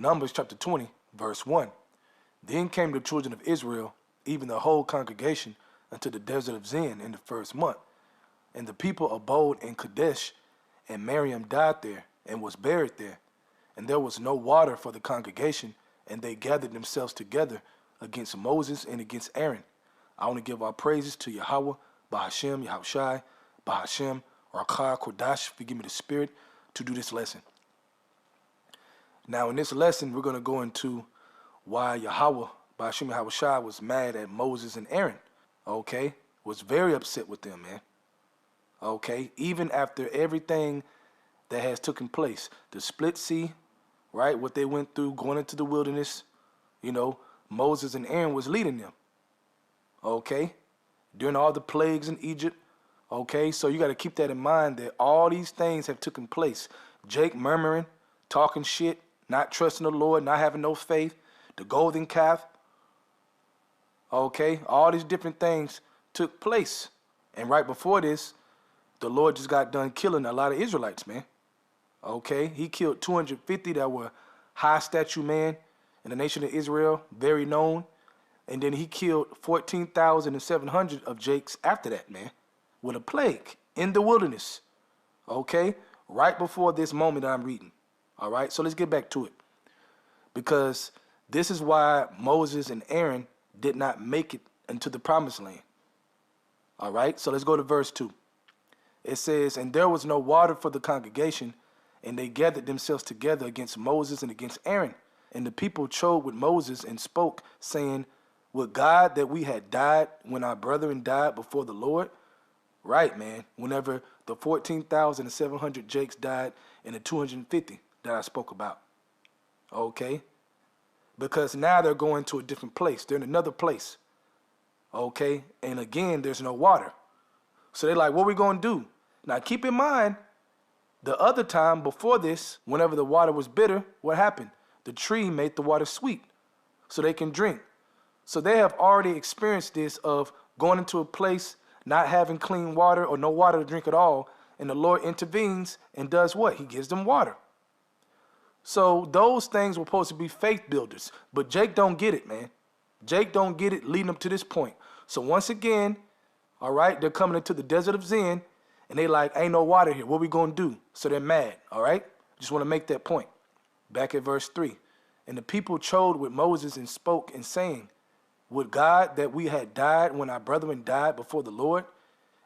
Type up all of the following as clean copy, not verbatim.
Numbers chapter 20, verse 1. Then came the children of Israel, even the whole congregation, unto the desert of Zin in the first month. And the people abode in Kadesh, and Miriam died there, and was buried there. And there was no water for the congregation, and they gathered themselves together against Moses and against Aaron. I want to give our praises to Yahweh, Bahashem, Yahushai, Bahashem, Rakah, Kodash, for giving me the spirit to do this lesson. Now in this lesson, we're going to go into why Yahweh, Bahashem, Yahushai, was mad at Moses and Aaron. Okay? Was very upset with them, man. Okay? Even after everything that has taken place. The split sea, right? What they went through going into the wilderness. You know, Moses and Aaron was leading them. Okay? During all the plagues in Egypt. Okay? So you got to keep that in mind that all these things have taken place. Jake murmuring, talking shit, not trusting the Lord, not having no faith. The golden calf. Okay? All these different things took place. And right before this, the Lord just got done killing a lot of Israelites, man. Okay? He killed 250 that were high statue men in the nation of Israel, very known. And then he killed 14,700 of Jake's after that, man, with a plague in the wilderness. Okay? Right before this moment that I'm reading. All right? So let's get back to it. Because this is why Moses and Aaron did not make it into the promised land. All right? So let's go to verse 2. It says, and there was no water for the congregation, and they gathered themselves together against Moses and against Aaron. And the people chode with Moses and spoke, saying, would God that we had died when our brethren died before the Lord? Right, man. Whenever the 14,700 Jakes died and the 250 that I spoke about. Okay? Because now they're going to a different place. They're in another place. Okay? And again, there's no water. So they're like, what are we going to do? Now, keep in mind, the other time before this, whenever the water was bitter, what happened? The tree made the water sweet so they can drink. So they have already experienced this of going into a place, not having clean water or no water to drink at all, and the Lord intervenes and does what? He gives them water. So those things were supposed to be faith builders, but Jake don't get it, man. Jake don't get it leading up to this point. So once again, all right, they're coming into the desert of Zin, and they like, ain't no water here. What we going to do? So they're mad, all right? Just want to make that point. Back at verse 3. And the people chode with Moses and spoke and saying, would God that we had died when our brethren died before the Lord?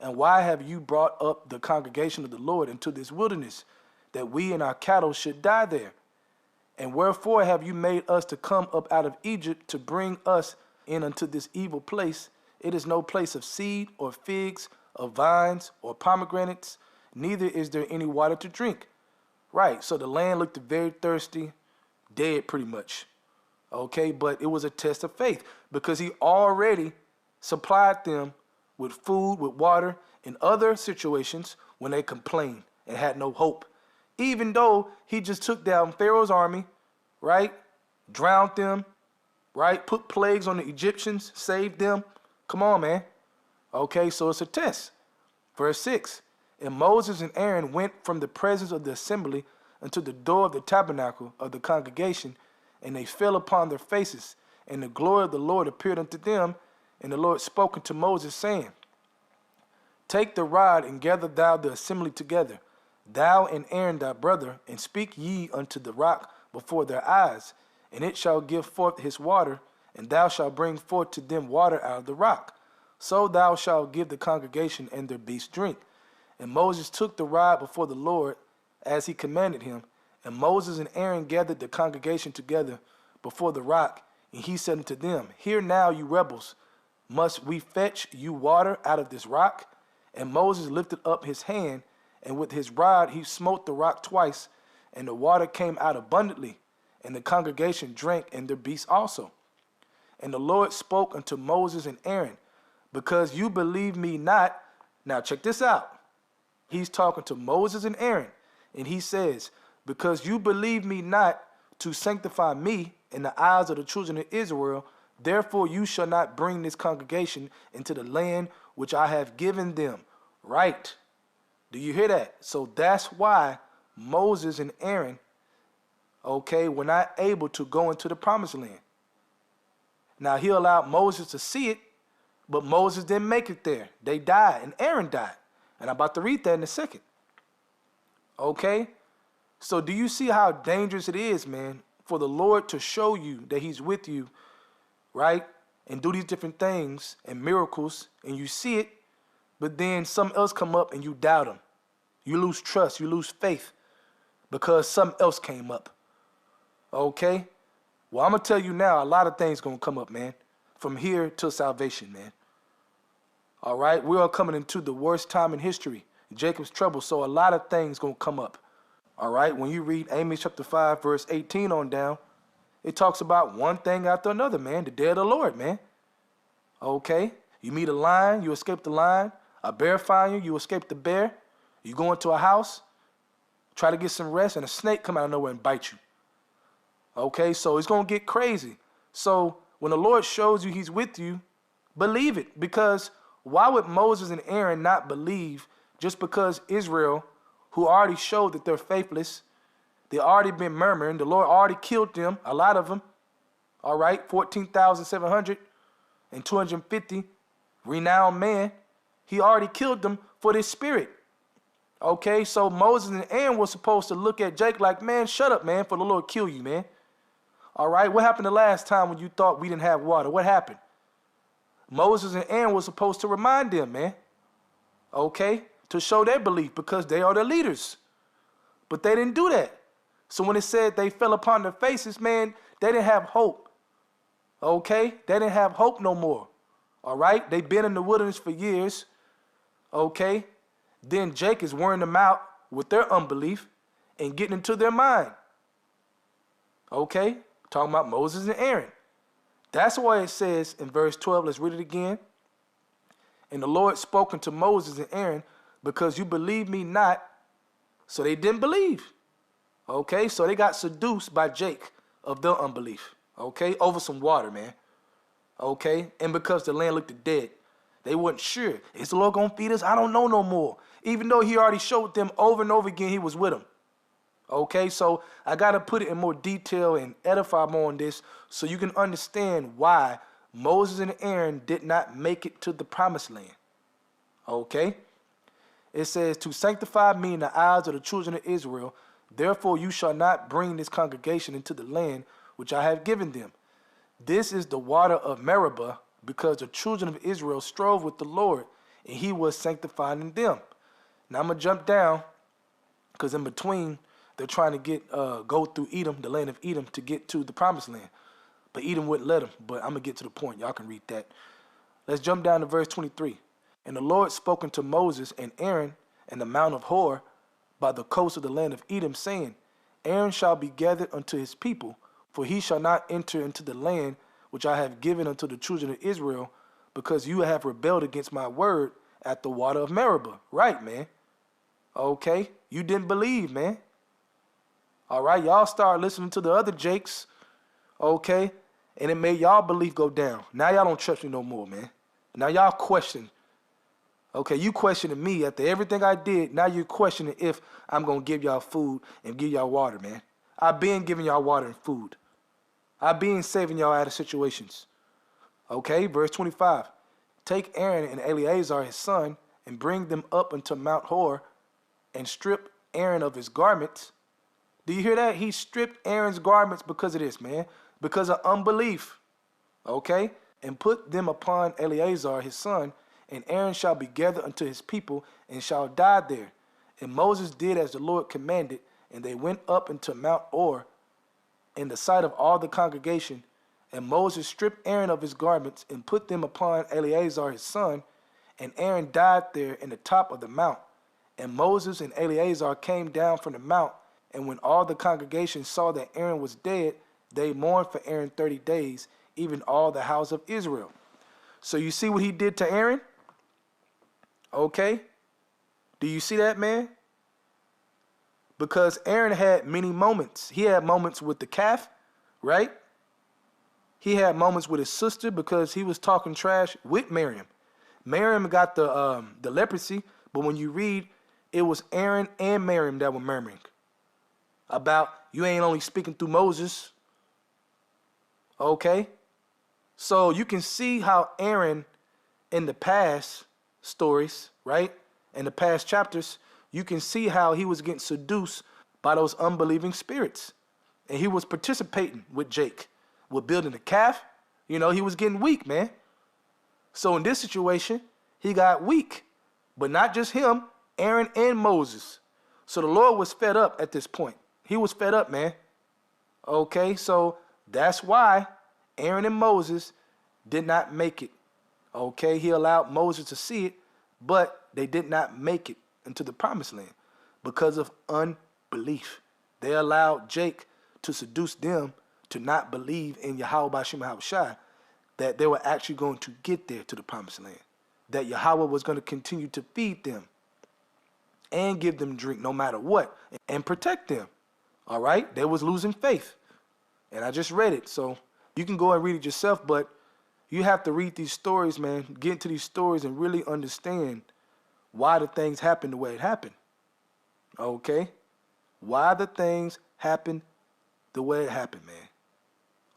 And why have you brought up the congregation of the Lord into this wilderness, that we and our cattle should die there? And wherefore have you made us to come up out of Egypt to bring us in unto this evil place? It is no place of seed or figs or vines or pomegranates, neither is there any water to drink. Right, so the land looked very thirsty, dead pretty much. Okay, but it was a test of faith because he already supplied them with food, with water in other situations when they complained and had no hope. Even though he just took down Pharaoh's army, right, drowned them, right, put plagues on the Egyptians, saved them. Come on, man. Okay, so it's a test. Verse 6, and Moses and Aaron went from the presence of the assembly unto the door of the tabernacle of the congregation, and they fell upon their faces, and the glory of the Lord appeared unto them, and the Lord spoke unto Moses, saying, take the rod and gather thou the assembly together, thou and Aaron thy brother, and speak ye unto the rock before their eyes, and it shall give forth his water, and thou shalt bring forth to them water out of the rock. So thou shalt give the congregation and their beasts drink. And Moses took the rod before the Lord, as he commanded him. And Moses and Aaron gathered the congregation together before the rock. And he said unto them, hear now, you rebels, must we fetch you water out of this rock? And Moses lifted up his hand, and with his rod he smote the rock twice, and the water came out abundantly. And the congregation drank, and their beasts also. And the Lord spoke unto Moses and Aaron, because you believe me not. Now check this out. He's talking to Moses and Aaron, and he says, because you believe me not to sanctify me in the eyes of the children of Israel, therefore you shall not bring this congregation into the land which I have given them. Right. Do you hear that? So that's why Moses and Aaron okay, were not able to go into the promised land. Now, he allowed Moses to see it, but Moses didn't make it there. They died, and Aaron died. And I'm about to read that in a second. Okay? So do you see how dangerous it is, man, for the Lord to show you that he's with you, right? And do these different things and miracles, and you see it, but then something else come up and you doubt him. You lose trust, you lose faith because something else came up. Okay? Well, I'm going to tell you now, a lot of things going to come up, man, from here till salvation, man. All right? We are coming into the worst time in history, Jacob's trouble, so a lot of things going to come up. All right? When you read Amos chapter 5, verse 18 on down, it talks about one thing after another, man, the day of the Lord, man. Okay? You meet a lion, you escape the lion. A bear find you, you escape the bear. You go into a house, try to get some rest, and a snake come out of nowhere and bite you. Okay, so it's going to get crazy. So when the Lord shows you he's with you, believe it. Because why would Moses and Aaron not believe just because Israel, who already showed that they're faithless, they already been murmuring, the Lord already killed them, a lot of them, all right, 14,700 and 250 renowned men, he already killed them for this spirit. Okay, so Moses and Aaron were supposed to look at Jake like, man, shut up, man, for the Lord kill you, man. All right, what happened the last time when you thought we didn't have water? What happened? Moses and Aaron were supposed to remind them, man, okay, to show their belief because they are the leaders. But they didn't do that. So when it said they fell upon their faces, man, they didn't have hope. Okay, they didn't have hope no more. All right, they've been in the wilderness for years. Okay, then Jake is wearing them out with their unbelief and getting into their mind. Okay, talking about Moses and Aaron. That's why it says in verse 12, let's read it again. And the Lord spoke unto Moses and Aaron, because you believe me not, so they didn't believe. Okay, so they got seduced by Jake of their unbelief. Okay, over some water, man. Okay, and because the land looked dead, they weren't sure. Is the Lord going to feed us? I don't know no more. Even though he already showed them over and over again he was with them. Okay, so I got to put it in more detail and edify more on this so you can understand why Moses and Aaron did not make it to the promised land. Okay, it says, to sanctify me in the eyes of the children of Israel, therefore you shall not bring this congregation into the land which I have given them. This is the water of Meribah, because the children of Israel strove with the Lord, and he was sanctifying them. Now I'm going to jump down, because in between, they're trying to go through Edom, the land of Edom, to get to the promised land. But Edom wouldn't let them, but I'm going to get to the point. Y'all can read that. Let's jump down to verse 23. And the Lord spoke unto Moses and Aaron in the Mount of Hor by the coast of the land of Edom, saying, Aaron shall be gathered unto his people, for he shall not enter into the land which I have given unto the children of Israel, because you have rebelled against my word at the water of Meribah. Right, man. Okay, you didn't believe, man. All right, y'all start listening to the other Jakes, okay, and it made y'all belief go down. Now y'all don't trust me no more, man. Now y'all question. Okay, you questioning me after everything I did. Now you're questioning if I'm going to give y'all food and give y'all water, man. I've been giving y'all water and food. I've been saving y'all out of situations. Okay, verse 25. Take Aaron and Eleazar his son and bring them up unto Mount Hor and strip Aaron of his garments. Do you hear that? He stripped Aaron's garments because of this, man. Because of unbelief. Okay? And put them upon Eleazar his son, and Aaron shall be gathered unto his people and shall die there. And Moses did as the Lord commanded, and they went up into Mount Hor in the sight of all the congregation. And Moses stripped Aaron of his garments and put them upon Eleazar his son, and Aaron died there in the top of the mount. And Moses and Eleazar came down from the mount, and when all the congregation saw that Aaron was dead, they mourned for Aaron 30 days, even all the house of Israel. So you see what he did to Aaron? Okay? Do you see that, man? Because Aaron had many moments. He had moments with the calf, right? He had moments with his sister because he was talking trash with Miriam. Miriam got the leprosy, but when you read, it was Aaron and Miriam that were murmuring. about you ain't only speaking through Moses. Okay? So you can see how Aaron in the past stories, right? In the past chapters, you can see how he was getting seduced by those unbelieving spirits. And he was participating with Jake, with building the calf. You know, he was getting weak, man. So in this situation, he got weak. But not just him, Aaron and Moses. So the Lord was fed up at this point. He was fed up, man. Okay, so that's why Aaron and Moses did not make it. Okay, he allowed Moses to see it, but they did not make it into the promised land because of unbelief. They allowed Jake to seduce them to not believe in Yahweh Ba'ashem Yahushai, that they were actually going to get there to the promised land, that Yahweh was going to continue to feed them and give them drink no matter what and protect them. All right, they was losing faith. And I just read it, so you can go and read it yourself, but you have to read these stories, man, get into these stories and really understand why the things happened the way it happened. Okay? Why the things happened the way it happened, man.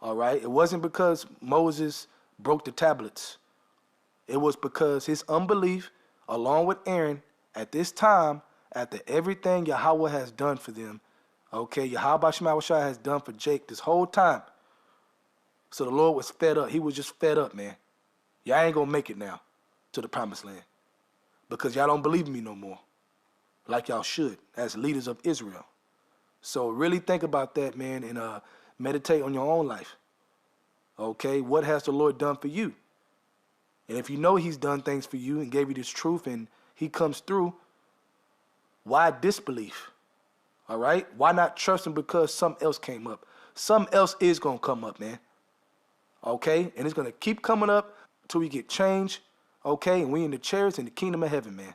All right? It wasn't because Moses broke the tablets. It was because his unbelief, along with Aaron, at this time, after everything Yahweh has done for them, okay, Yahweh Ba'ashem Yahushai has done for Jake this whole time. So the Lord was fed up. He was just fed up, man. Y'all ain't going to make it now to the promised land because y'all don't believe in me no more like y'all should as leaders of Israel. So really think about that, man, and meditate on your own life. Okay, what has the Lord done for you? And if you know he's done things for you and gave you this truth and he comes through, why disbelief? All right? Why not trust him because something else came up? Something else is going to come up, man. Okay? And it's going to keep coming up until we get changed. Okay? And we in the chairs in the kingdom of heaven, man.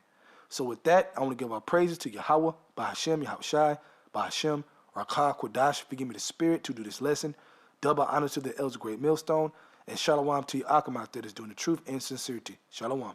So with that, I want to give our praises to Yahweh, Ba'ashem, Yahushai, Ba'ashem, Rakah, Kodash, for giving me the spirit to do this lesson. Double honor to the elders of Great Millstone. And shalom to your Akamah that is doing the truth and sincerity. Shalom.